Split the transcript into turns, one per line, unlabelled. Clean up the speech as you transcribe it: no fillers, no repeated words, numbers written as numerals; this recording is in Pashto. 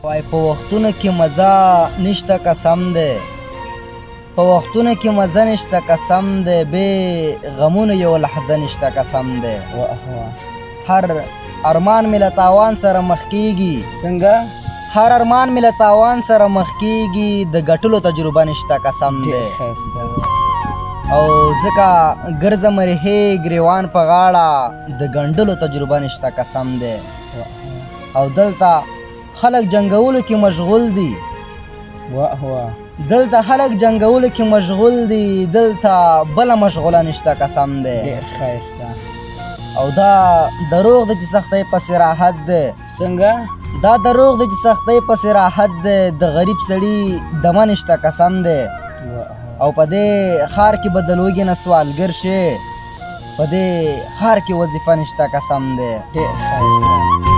وای په وختونو کې مزه نشته قسم دی، په وختونو کې مزه نشته قسم دی، بې غمونو یو لحظه نشته قسم دی. هر ارمان مې له تاوان سره مخ کېږي.
څنګه؟
هر ارمان مې له تاوان سره مخ کېږي، د ګټلو تجربه نشته قسم دی. او ځکه ګرځم ریحې ګریوان په غاړه، د ګنډلو تجربه نشته قسم دی. او دلته خلک جنګولو کې مشغول دي، دلته خلک جنګولو کې مشغول دي، دلته بله مشغوله نشته قسم دی.
ډېر ښایسته.
او دا دروغ دی چې سختۍ پسې راحت دی.
څنګه؟
دا دروغ دی چې سختۍ پسې راحت دی، د غریب سړي دمه نشته قسم دی. او په دې ښار کې به د لوږې نه سوالګر شي، په دې ښار کې وظیفه نشته قسم دی.
ډېر ښایسته.